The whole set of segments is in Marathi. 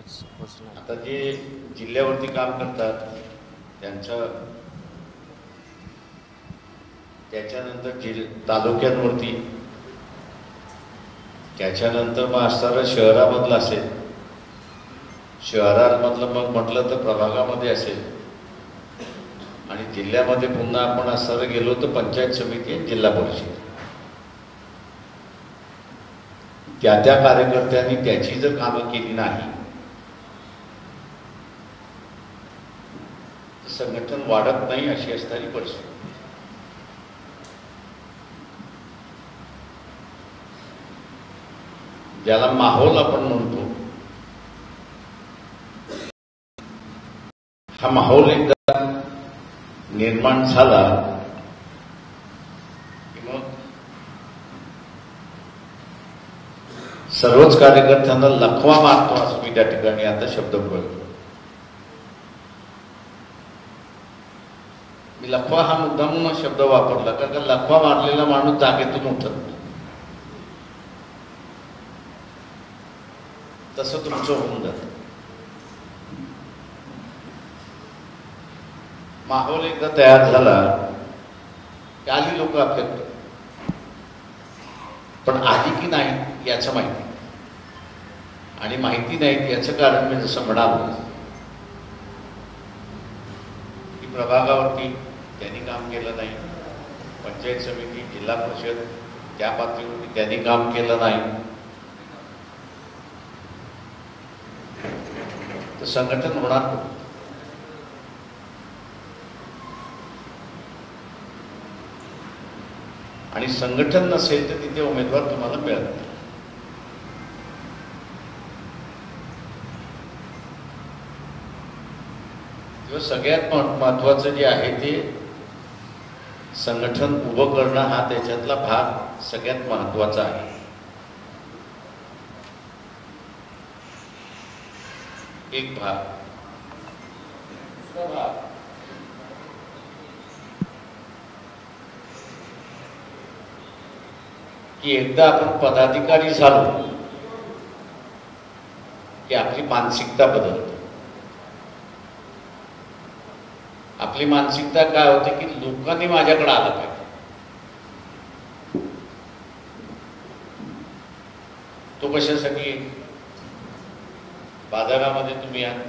आता जे जिल्ह्यावरती काम करतात त्यांचं त्याच्यानंतर तालुक्यांवरती, त्याच्यानंतर मग असणारं शहरामधलं असेल, शहरांमधलं मग म्हटलं तर प्रभागामध्ये असेल, आणि जिल्ह्यामध्ये पुन्हा आपण असणारं गेलो तर पंचायत समिती आणि जिल्हा परिषद. त्या त्या कार्यकर्त्यांनी त्याची जर कामं केली नाही तर संघटन वाढत नाही, अशी असणारी परिस्थिती. ज्याला माहोल आपण म्हणतो, हा माहोल एकदा निर्माण झाला की मग सर्वच कार्यकर्त्यांना लखवा मारतो असं मी त्या ठिकाणी आता शब्द बोलतो. मी लखवा हा मुद्दामून शब्द वापरला कारण लखवा मारलेला माणूस जागेतून उठत नाही. तसं तुमचं होऊन जातं. माहोल एकदा तयार झाला की आली लोक आपल्याकडे, पण आली की नाही याचं माहिती, आणि माहिती नाही याचं कारण मी जसं म्हणालो की प्रभागावरती त्यांनी काम केलं नाही, पंचायत समिती, जिल्हा परिषद त्या पातळीवरती त्यांनी काम केलं नाही, तर संघटन होणार नाही. आणि संघटन नसेल तर तिथे उमेदवार तुम्हाला मिळत नाही. तेव्हा सगळ्यात महत्वाचं जे आहे ते संघटन उभं करणं, हा त्याच्यातला भाग सगळ्यात महत्वाचा आहे. एक भाग. दुसरा भाग की एकदा आपण पदाधिकारी झालो की आपली मानसिकता बदलते. आपली मानसिकता काय होते की लोकांनी माझ्याकडे आलं पाहिजे. तो कशासाठी? बाजारामध्ये तुम्ही आहात,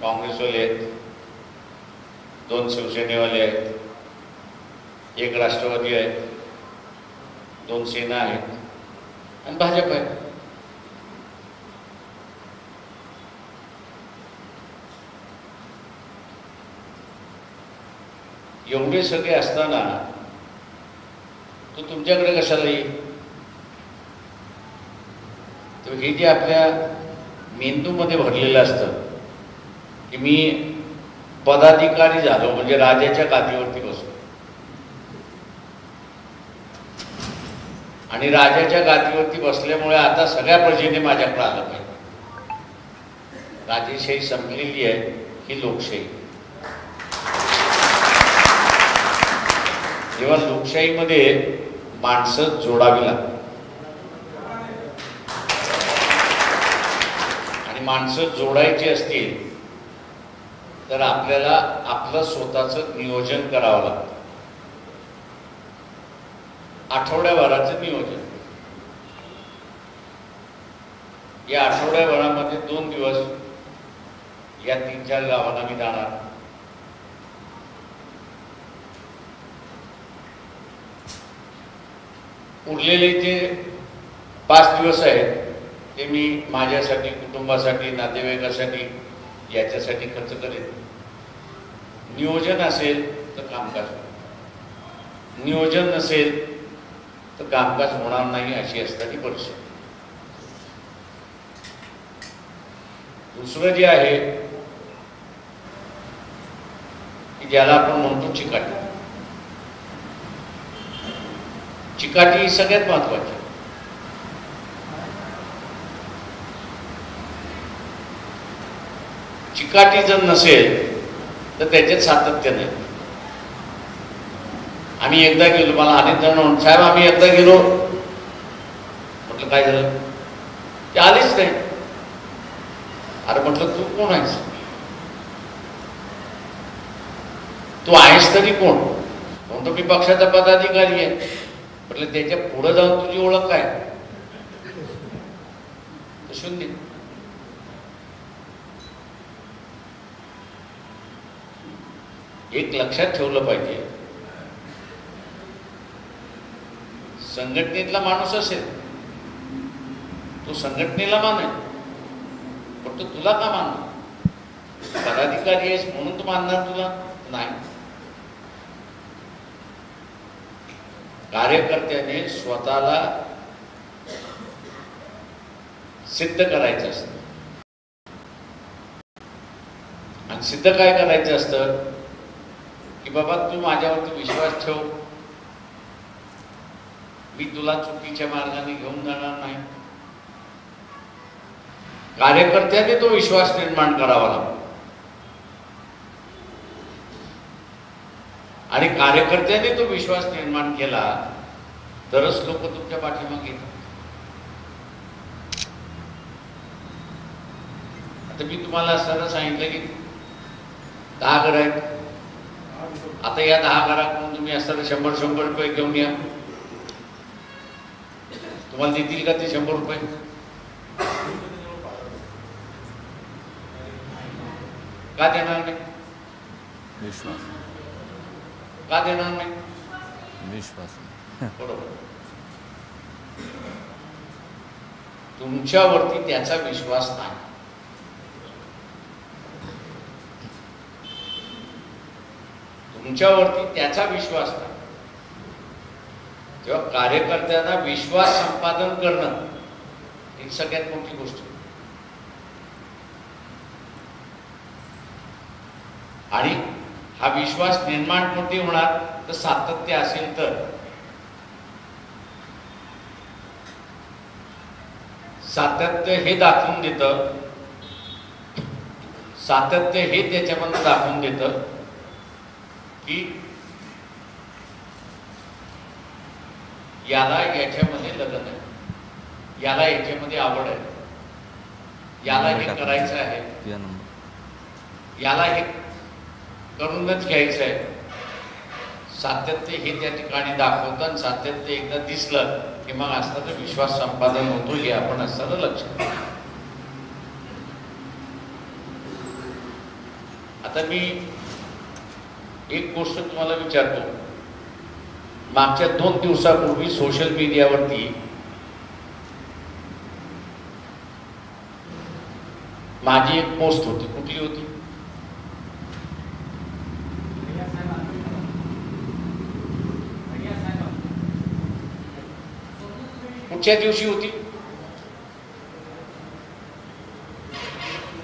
काँग्रेसवाले आहेत, 2 शिवसेनेवाले आहेत, 1 राष्ट्रवादी आहेत, 2 सेना आहेत आणि भाजप आहे. एवढे सगळे असताना तो तुमच्याकडे कशाला येईल? तर हे जे आपल्या मेंदूमध्ये भरलेलं असतं की मी पदाधिकारी झालो म्हणजे राजाच्या गादीवरती बसलो, आणि राजाच्या गादीवरती बसल्यामुळे आता सगळ्या प्रजेने माझ्याकडे आलं पाहिजे. राजेशाही संपलेली आहे, ही लोकशाही. जेव्हा लोकशाहीमध्ये माणसं जोडावी लागतात आणि माणसं जोडायची असतील तर आपल्याला आपलं स्वतःचं नियोजन करावं लागतं. आठवड्याभराचं नियोजन. या आठवड्याभरामध्ये 2 दिवस या 3-4 गावांना मी जाणार. उरलेले जे 5 दिवस आहेत ते मी माझ्यासाठी, कुटुंबासाठी, नातेवाईकासाठी याच्यासाठी खर्च करेन. नियोजन असेल तर कामकाज, नियोजन नसेल तर कामकाज होणार नाही, अशी असणारी परिस्थिती. दुसरं जे आहे की ज्याला आपण म्हणतो चिकाटी. चिकाटी ही सगळ्यात महत्वाची. चिकाटी जर नसेल तर त्याच्यात सातत्य नाही. आम्ही एकदा गेलो, मला अनेक जण म्हणून साहेब आम्ही एकदा गेलो, म्हटलं काय झालं? ते आलेच नाही. अरे म्हटलं तू कोण आहेस? तू आहेस तरी कोण? म्हणतो मी पक्षाचा पदाधिकारी आहे. म्हटलं त्याच्या पुढे जाऊन तुझी ओळख काय? शून्य. एक लक्षात ठेवलं पाहिजे, संघटनेतला माणूस असेल, तो संघटनेला मानेल, पण तो तुला का मानणार? पदाधिकारी आहेस म्हणून तो मानणार तुला नाही. कार्यकर्त्याने स्वतःला सिद्ध करायचं असतं. आणि सिद्ध काय करायचं असतं की बाबा तू माझ्यावरती विश्वास ठेव, मी तुला चुकीच्या मार्गाने घेऊन जाणार नाही. कार्यकर्त्याने तो विश्वास निर्माण करावा लागतो. आणि कार्यकर्त्याने तो विश्वास निर्माण केला तरच लोक तुमच्या पाठीमागे येतात. आता मी तुम्हाला सरळ सांगितलं की 10 घर आहेत. आता या 10 घराकडून तुम्ही असताना 100 रुपये घेऊन या. तुम्हाला देतील का ते 100 रुपये? का देणार नाही? विश्वास. का देणार नाही? विश्वास. बरोबर. तुमच्यावरती त्याचा विश्वास नाही. तुमच्यावरती त्याचा विश्वास नाही. तेव्हा कार्यकर्त्यांना विश्वास संपादन करणं ही सगळ्यात मोठी गोष्ट आहे. आणि हा विश्वास निर्माण कोणती होणार तर सातत्य असेल तर. सातत्य हे दाखवून देतं, सातत्य हे त्याच्यामध्ये दाखवून देतं की याला याच्यामध्ये लगन आहे, याला याच्यामध्ये आवड आहे, याला हे करायचं आहे, याला हे करूनच घ्यायचं आहे. सातत्य हे त्या ठिकाणी दाखवतं. आणि सातत्य एकदा दिसलं की मग असताना विश्वास संपादन होतो हे आपण असताना लक्षात. आता मी एक गोष्ट तुम्हाला विचारतो. मागच्या 2 दिवसापूर्वी सोशल मीडियावरती माझी एक पोस्ट होती. कुठली होती? कुठच्या दिवशी होती?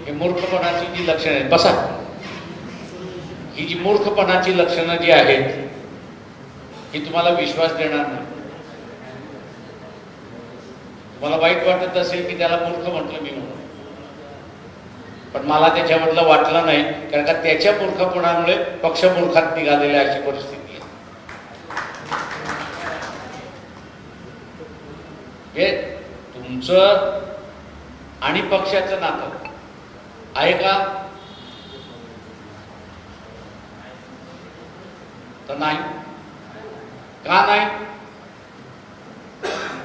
हे मूर्खपणाची जी लक्षणं आहेत, बसा, ही जी मूर्खपणाची लक्षणं जी आहेत ही तुम्हाला विश्वास देणार नाही. तुम्हाला वाईट वाटत असेल की त्याला मूर्ख म्हटलं मी म्हणून, पण मला त्याच्यामधलं वाटलं नाही, कारण का त्याच्या मूर्खपणामुळे पक्ष मूर्खात निघालेली अशी परिस्थिती आहे. हे तुमचं आणि पक्षाचं नातं आहे का? तर नाही. का नाही?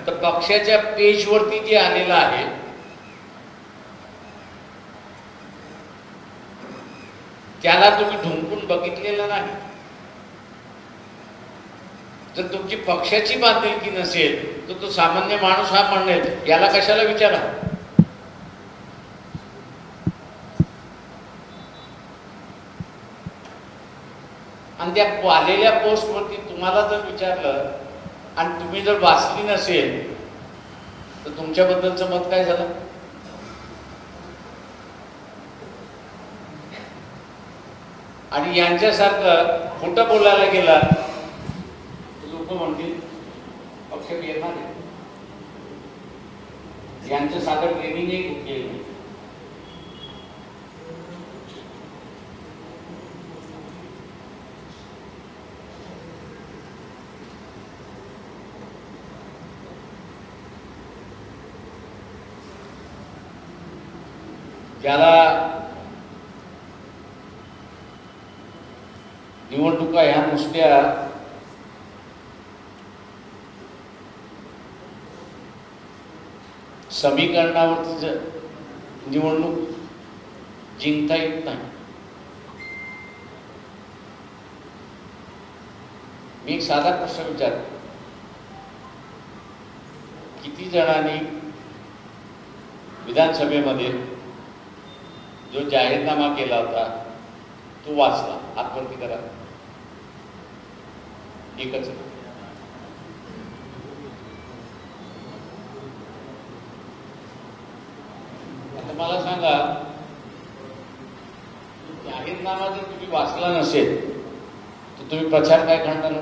तर पक्षाच्या पेजवरती जे आलेलं आहे त्याला तुम्ही ढुंकून बघितलेलं नाही. जर तुमची पक्षाची बांधिलकी नसेल तर तो सामान्य माणूस हा म्हणेल याला कशाला विचारा. आणि त्या आलेल्या पोस्टवरती तुम्हाला जर विचारलं आणि तुम्ही जर वाचली नसेल तर तुमच्याबद्दलचं मत काय झालं? आणि यांच्यासारखं खोटं बोलायला गेला लोक म्हणतील पक्ष येणार आहे. यांचं साधं ट्रेनिंगही घेतलेलं. ज्याला निवडणुका ह्या नुसत्या समीकरणावरती निवडणूक जिंकता येत नाही. मी एक साधा प्रश्न विचारतो, किती जणांनी विधानसभेमध्ये जो जाहीरनामा केला होता तो वाचला? हातवरती करा. एकच. आता मला सांगा, जाहीरनामा जर तुम्ही वाचला नसेल तर तुम्ही प्रचार काय करणार?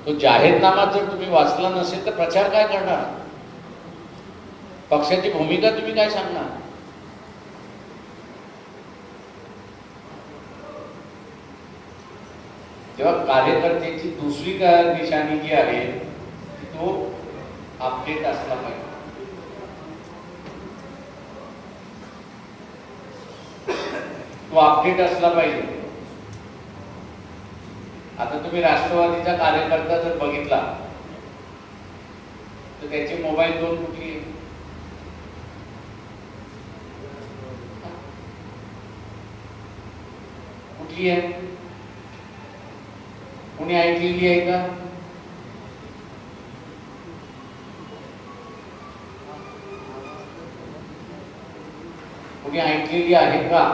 तो जाहीरनामा जर तुम्ही वाचला नसेल तर प्रचार काय करणार? पक्षाची भूमिका तुम्ही काय सांगणार? तेव्हा कार्यकर्त्याची दुसरी निशाणी जी आहे तो अपडेट असला पाहिजे. तो अपडेट असला पाहिजे. आता तुम्ही राष्ट्रवादीचा कार्यकर्ता जर बघितला तर त्याचे मोबाईल दोन कुठली आहे? कुठली आहे? कोणी ऐकलेली आहे का? कोणी ऐकलेली आहे का?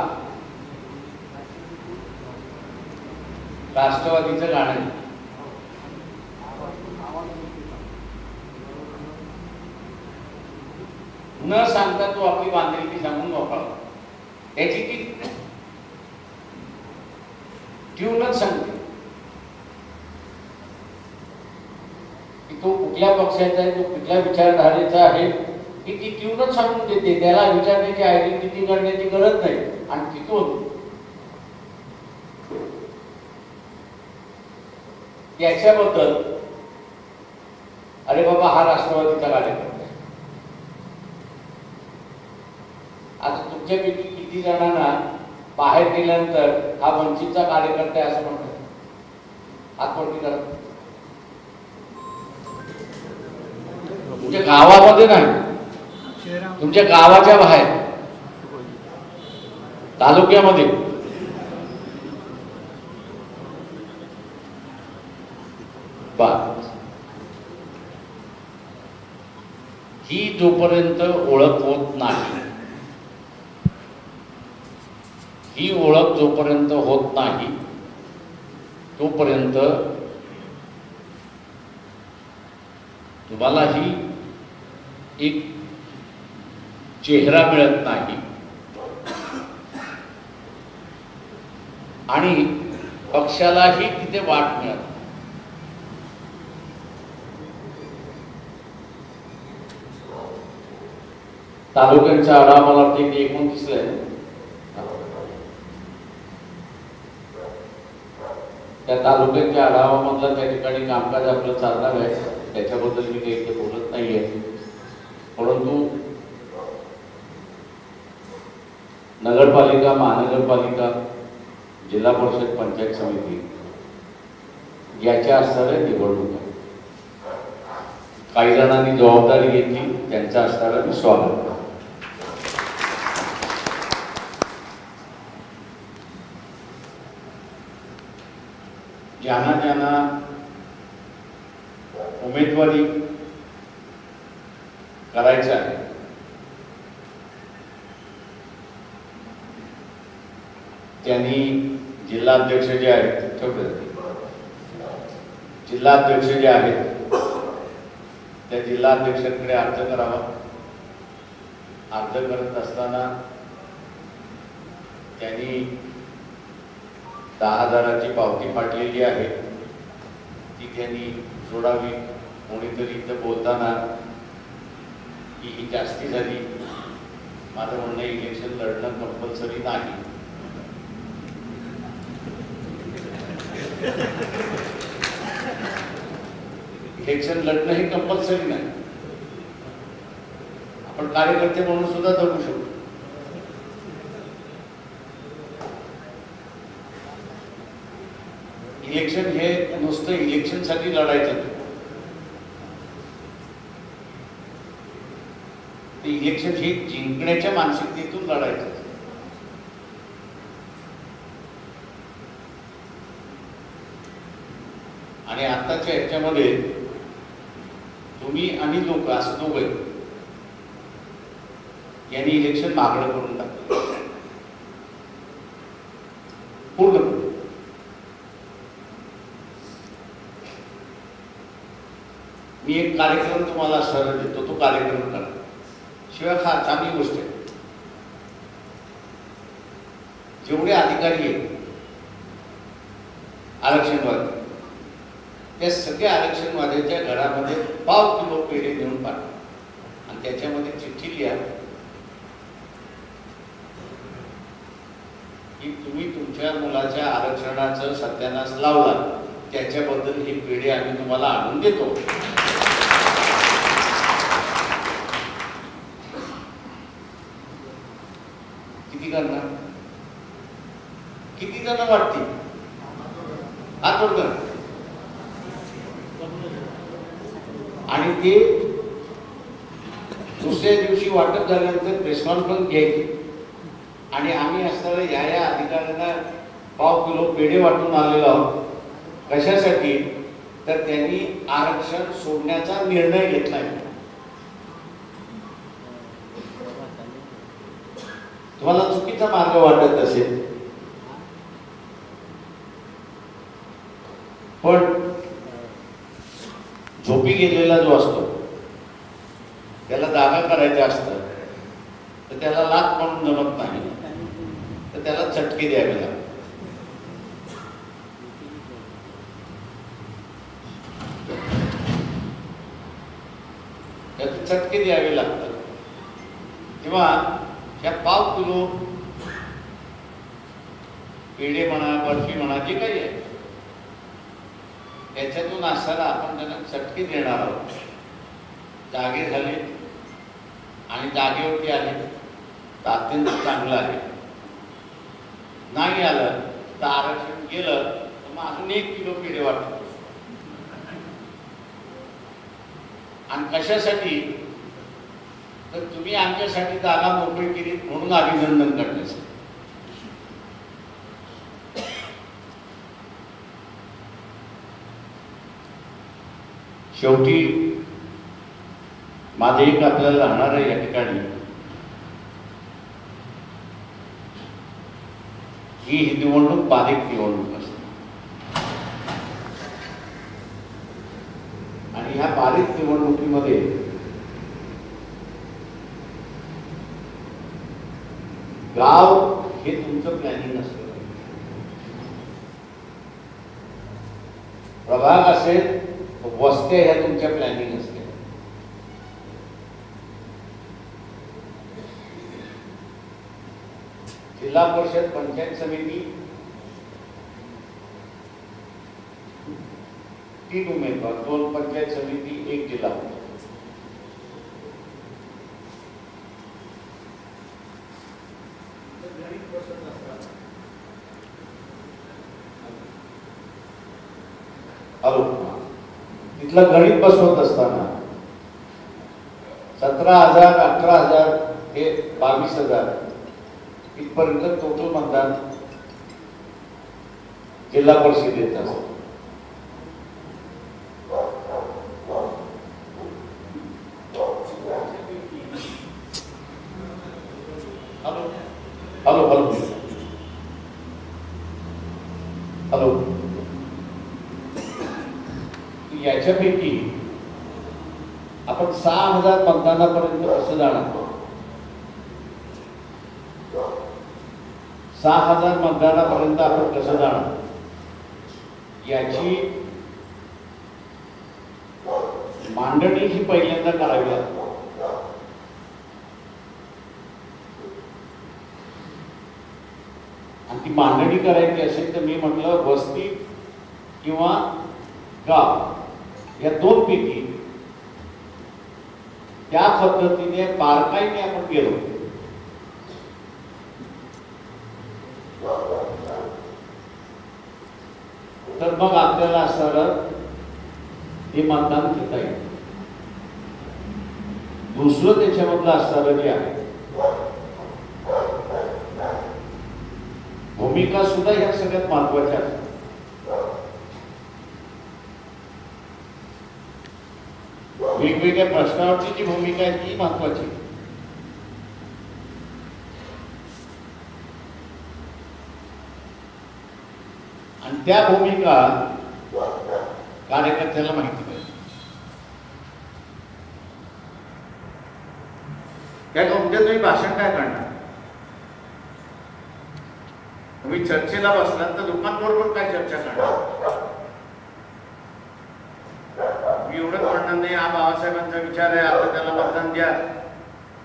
राष्ट्रवादीचं गाणं न सांगता तो आपली बांधिलकी सांगून वापरला. त्याची ती ट्यूनच सांगते की तो कुठल्या पक्षाचा आहे, तो कुठल्या विचारधारेचा आहे, की ती ट्यूनच सांगून देते. त्याला विचारण्याची आयडेंटिटी करण्याची गरज नाही. आणि तिथून याच्याबद्दल अरे बाबा हा राष्ट्रवादीचा कार्यकर्ता आहे. आता तुमच्यापैकी किती जणांना बाहेर गेल्यानंतर हा वंचितचा कार्यकर्ता आहे असं म्हणतात? हातवरती करा. तुमच्या गावामध्ये नाही, तुमच्या गावाच्या बाहेर तालुक्यामध्ये ही जोपर्यंत ओळख होत नाही, ही ओळख जोपर्यंत होत नाही तोपर्यंत तुम्हालाही एक चेहरा मिळत नाही आणि पक्षालाही तिथे वाट मिळत नाही. तालुक्यांचा आढावा मला वाटते की 29 आहे. त्या तालुक्यांच्या आढावामधला त्या ठिकाणी कामकाज आपलं चालणार आहे, त्याच्याबद्दल मी काही इथे बोलत नाहीये. परंतु नगरपालिका, महानगरपालिका, जिल्हा परिषद, पंचायत समिती याच्या असणाऱ्या निवडणूक आहे. काही जणांनी जबाबदारी घेतली, त्यांचा असणारा मी स्वागत करतो. ज्यांना ज्यांना उमेदवारी करायचं आहे त्यांनी जिल्हाध्यक्ष जे आहेत, जिल्हाध्यक्ष जे आहेत त्या जिल्हाध्यक्षांकडे अर्ज करावा. अर्ज करत असताना त्यांनी 10,000ची पावती फाटलेली आहे ती त्यांनी सोडावी. कोणीतरी इथं बोलताना की ही जास्ती झाली. माझं म्हणणं इलेक्शन लढणं कंपल्सरी नाही. इलेक्शन लढणं हे कंपल्सरी नाही, आपण कार्यकर्ते म्हणून सुद्धा जगू शकतो. इलेक्शन हे नुसतं इलेक्शनसाठी लढायचं, ते इलेक्शन हे जिंकण्याच्या मानसिकतेतून लढायचं. आणि आताच्या ह्याच्यामध्ये तुम्ही आणि लोक असं दोघे यांनी इलेक्शन मागणं करून टाकलं पूर्ण. मी एक कार्यक्रम तुम्हाला सरळ देतो, तो कार्यक्रम करा. शिवाय हा चांगली गोष्ट आहे. जेवढे अधिकारी आहेत आरक्षणवादी, त्या सगळ्या आरक्षणवाद्याच्या घरामध्ये 5 किलो पेढे नेऊन पाठवा आणि त्याच्यामध्ये चिठ्ठी लिहा की तुम्ही तुमच्या मुलाच्या आरक्षणाचं सत्यानाश लावला, त्याच्याबद्दल हे पेढे आम्ही तुम्हाला आणून देतो. किती करणार? किती जण वाटतील? हात वर करा. आणि ते दुसऱ्या दिवशी वाटप झाल्यानंतर प्रेस कॉन्फरन्स घ्यायची आणि आम्ही असताना या अधिकाऱ्यांना 5 किलो पेढे वाटून आलेलो आहोत. कशासाठी? तर त्यांनी आरक्षण सोडण्याचा निर्णय घेतलाय. तुम्हाला चुकीचा मार्ग वाटत असेल पण झोपी गेलेला जो असतो त्याला जागा करायचं असतं तर त्याला लाथ म्हणून जमत नाही, तर त्याला चटके द्यावे लागतात. त्याचे चटके द्यावे लागतात. तेव्हा ह्या 5 किलो पेढे म्हणा, बर्फी म्हणा, जे काही आहे त्याच्यातून असताना आपण त्यांना चटके देणार आहोत. जागे झाले आणि जागेवरती आले तर अत्यंत चांगलं आहे. नाही आलं तर आरक्षण गेलं तर मग अजून 1 किलो पेढे वाटतो. आणि कशासाठी? तर तुम्ही आमच्यासाठी जागा मोकळी केली म्हणून अभिनंदन करण्यासाठी. शेवटी माझं एक आपल्याला राहणार आहे या ठिकाणी, ही निवडणूक बारीक निवडणूक असते आणि ह्या बारीक निवडणुकीमध्ये गाव हे तुमचं प्लॅनिंग असतं. प्रभाग असेल, वस्त्या ह्या तुमच्या प्लॅनिंग असते. जिल्हा परिषद, पंचायत समिती 3 उमेदवार, 2 पंचायत समिती, 1 जिल्हा. हॅलो, तिथलं गणित बसवत असताना 17,000, 18,000 हे 22,000 इथपर्यंत टोटल मतदान जिल्हा परिषदेत असतं. हॅलो हॅलो हॅलो हॅलो याच्यापैकी आपण 6,000 मतदानापर्यंत कसं जाणार? 6,000 मतदानापर्यंत आपण कसं जाणार याची मांडणी ही पहिल्यांदा करावी लागते. आणि ती मांडणी करायची असेल तर मी म्हटलं वस्ती किंवा गाव या दोन पैकी त्या पद्धतीने बारकाईने आपण गेलो तर मग आपल्याला असं हे मतदान घेता येईल. दुसरं त्याच्यामधलं असणारं जे आहे भूमिका सुद्धा ह्या सगळ्यात महत्वाच्या असतात. वेगवेगळ्या प्रश्नावरची जी भूमिका आहे ती महत्वाची. आणि त्या भूमिका कार्यकर्त्याला माहिती पाहिजे. काय उद्या तुम्ही भाषण काय करणार? तुम्ही चर्चेला बसलात तर लोकांबरोबर काय चर्चा करणार? मी एवढंच म्हणणार नाही हा बाबासाहेबांचा विचार आहे आता त्याला मतदान द्या.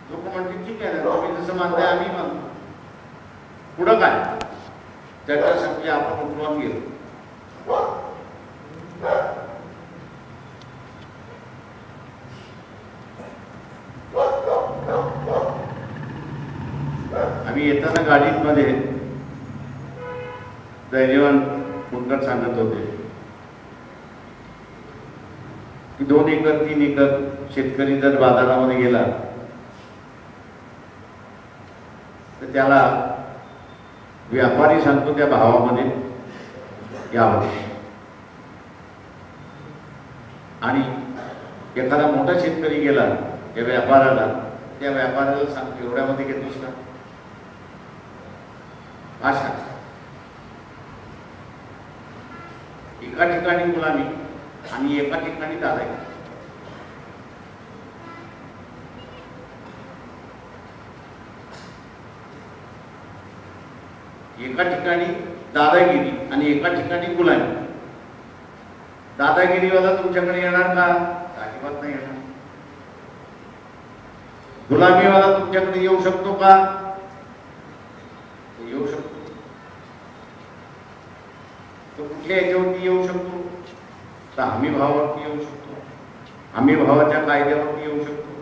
लोक म्हणतील ठीक आहे ना, तुम्ही जसं मानताय आम्ही मानतो. पुढं काय चर्चा संपली, आपण उठवून गेलो. आम्ही येताना गाडीमध्ये धैर्यवान मुनकर सांगत होते की 2 एकर 3 एकर शेतकरी जर बाजारामध्ये गेला तर त्याला व्यापारी सांगतो त्या भावामध्ये यावं. आणि एखादा मोठा शेतकरी गेला त्या व्यापाऱ्याला सांगतो एवढ्यामध्ये घेतोस का? अशा एका ठिकाणी गुलामी आणि एका ठिकाणी दादागिरी. एका ठिकाणी दादागिरी आणि एका ठिकाणी गुलामी. दादागिरीवाला तुमच्याकडे येणार का? अजिबात नाही येणार. गुलामीवाला तुमच्याकडे येऊ शकतो का? येऊ शकतो. तो कुठल्या याच्यावरती येऊ शकतो? तर हमी भावावरती येऊ शकतो, हमी भावाच्या कायद्यावरती येऊ शकतो.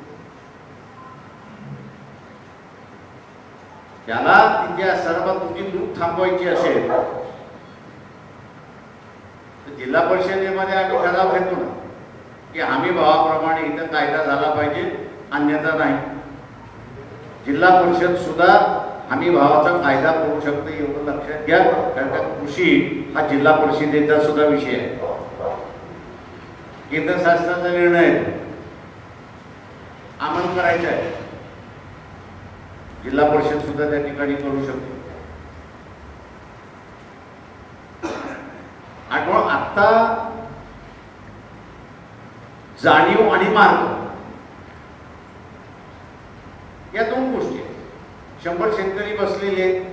त्याला तिथे सर्व तुमची लूट थांबवायची असेल तर जिल्हा परिषदेमध्ये आम्ही ठराव घेतो ना की हमी भावाप्रमाणे इथं कायदा झाला पाहिजे, अन्यथा नाही. जिल्हा परिषद सुद्धा हमी भावाचा कायदा करू शकते एवढं लक्षात घ्या. कारण कृषी हा जिल्हा परिषदेचा सुद्धा विषय आहे. केंद्र शासनाचा निर्णय अंमल करायचा आहे. जिल्हा परिषद सुद्धा त्या ठिकाणी करू शकते. आणि आता जाणीव आणि मार्ग या 2 गोष्टी आहेत. 100 शेतकरी बसलेले आहेत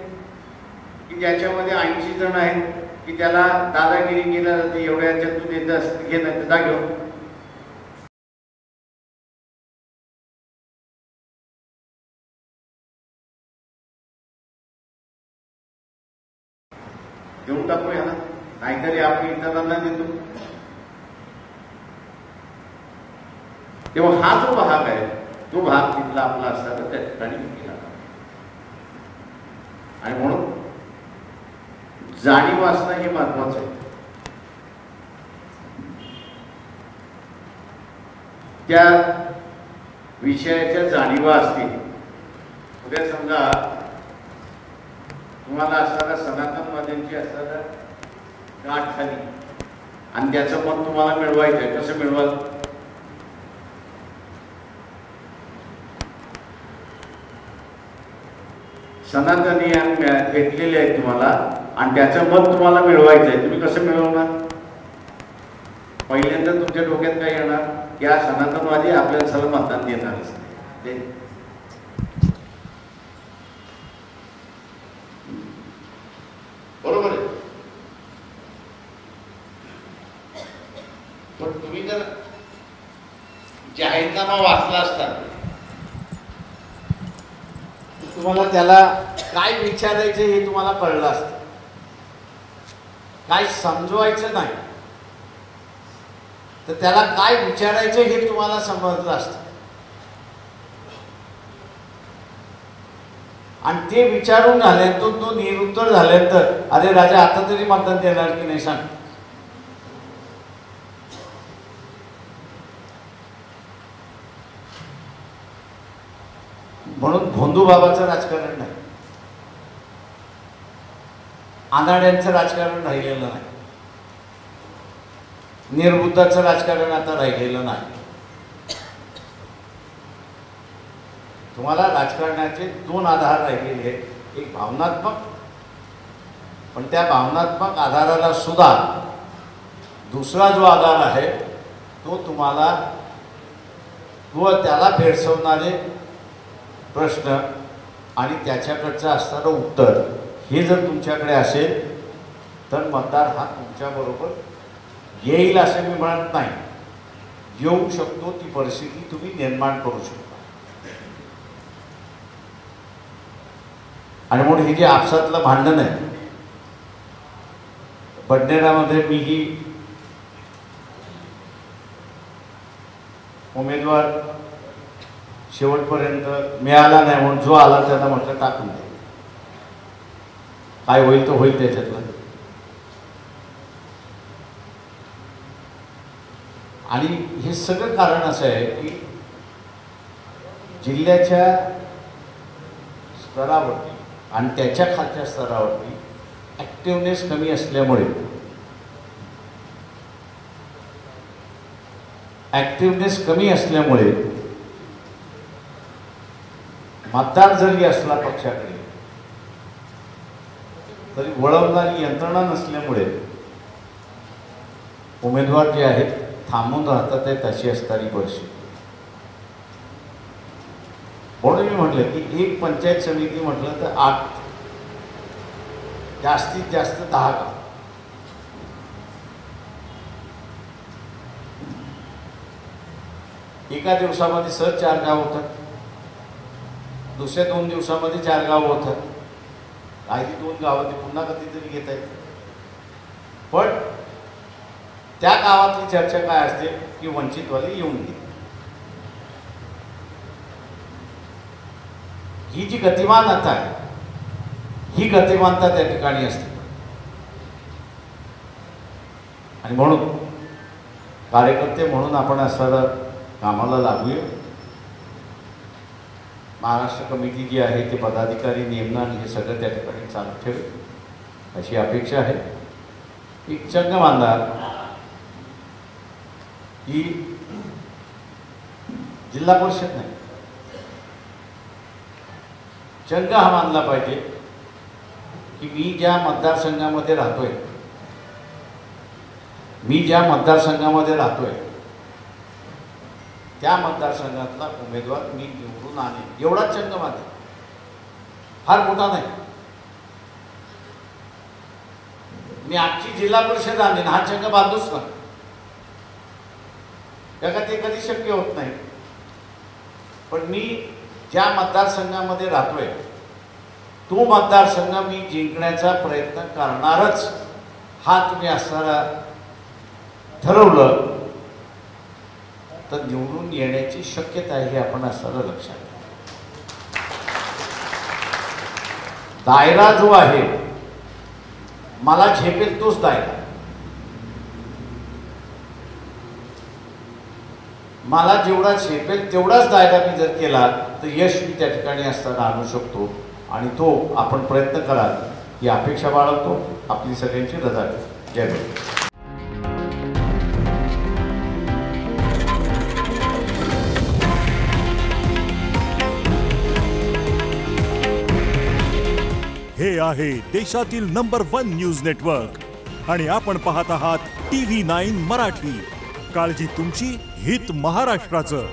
की ज्याच्यामध्ये 80 जण आहेत की त्याला दादागिरी केल्या जाते. एवढ्या याच्यात तू देत घे नाही तर घेऊन देऊन टाकू याला, नाहीतरी आपण इतरांना देतो. तेव्हा हा जो भाग आहे तो भाग तिथला आपला असता तर त्या ठिकाणी केला. आणि म्हणून जाणीव असणं हे महत्वाचं आहे. त्या विषयाच्या जाणीवा असतील. उद्या समजा तुम्हाला असणारा सनातनवाद्यांची असणारा गाठ झाली आणि त्याचं मत तुम्हाला मिळवायचं आहे. कसं मिळवाल? सनातनी घेतलेले आहेत तुम्हाला आणि त्याचं मत तुम्हाला मिळवायचं आहे. तुम्ही कसं मिळवणार? पहिल्यांदा तुमच्या डोक्यात काय येणार? या सनातनवादी आपल्याला सर्व मतदान देणारच नाही. बरोबर आहे. पण तुम्ही जर जाहीरनामा वाचला असता तुम्हाला त्याला काय विचारायचं हे तुम्हाला कळलं असतं. काय समजवायचं नाही तर त्याला काय विचारायचं हे तुम्हाला समजलं असतं. आणि ते विचारून झाल्यानंतर तो निरुत्तर झाल्यानंतर अरे राजा आता तरी मतदान देणार की नाही सांग. म्हणून भोंदूबाबाचं राजकारण नाही, आनाड्यांचं राजकारण राहिलेलं नाही, निर्बुद्धाचं राजकारण आता राहिलेलं नाही. तुम्हाला राजकारणाचे दोन आधार राहिलेले आहेत, एक भावनात्मक, पण त्या भावनात्मक आधाराला सुद्धा दुसरा जो आधार आहे तो तुम्हाला व त्याला भेडसवणारे प्रश्न आणि त्याच्याकडचं असणारं उत्तर हे जर तुमच्याकडे असेल तर मतदार हा तुमच्याबरोबर येईल असं मी म्हणत नाही, येऊ शकतो. ती परिस्थिती तुम्ही निर्माण करू शकता. आणि म्हणून हे जे आपसातलं भांडण आहे, बडनेरामध्ये मीही उमेदवार शेवटपर्यंत मिळाला नाही म्हणून जो आला त्याला म्हटलं टाकून दे, काय होईल तर होईल त्याच्यातलं. आणि हे सगळं कारण असं आहे की जिल्ह्याच्या स्तरावरती आणि त्याच्या खालच्या स्तरावरती ॲक्टिव्हनेस कमी असल्यामुळे, मतदार जरी असला पक्षाकडे तरी वळवणारी यंत्रणा नसल्यामुळे उमेदवार जे आहेत थांबून राहतात आहेत अशी असणारी परिस्थिती. म्हणून मी म्हटलं की एक पंचायत समिती म्हटलं तर 8, जास्तीत जास्त 10 गाव. एका दिवसामध्ये सहज 4 गाव होतात, दुसऱ्या 2 दिवसामध्ये 4 गाव होतात, काही 2 गावात पुन्हा कधीतरी घेता येतं. पण त्या गावातली चर्चा काय असते की वंचितवाले येऊन गेले. ही जी गतिमानता आहे, ही गतिमानता त्या ठिकाणी असते. आणि म्हणून कार्यकर्ते म्हणून आपण असं कामाला लागूया. महाराष्ट्र कमिटी जी आहे ते पदाधिकारी नेमणं आणि हे सगळं त्या ठिकाणी चालू ठेवेल अशी अपेक्षा आहे. एक चंग मानला की जिल्हा परिषद नाही, चंग हा मानला पाहिजे की मी ज्या मतदारसंघामध्ये राहतोय त्या मतदारसंघातला उमेदवार मी निवडून आणेन, एवढाच चंग मानते, फार मोठा नाही. मी आजची जिल्हा परिषद आणेन हा चंग बांधूच ना, त्याला ते कधी शक्य होत नाही. पण मी ज्या मतदारसंघामध्ये राहतोय तो मतदारसंघ मी जिंकण्याचा प्रयत्न करणारच, हा तुम्ही असणारा ठरवलं तर निवडून येण्याची शक्यता आहे हे आपण असणारा लक्षात घ्या. दायरा जो आहे मला झेपेल तोच दायरा, मला जेवढा झेपेल तेवढाच दायरा मी जर केला तर यश मी त्या ठिकाणी असताना आणू शकतो. आणि तो आपण प्रयत्न कराल ही अपेक्षा बाळगतो. आपली सगळ्यांची रजा घेतो. जय हिंद. हे आहे देशातील नंबर 1 न्यूज नेटवर्क आणि आपण पाहत आहात TV9 मराठी. काळजी तुमची, हित महाराष्ट्राचं.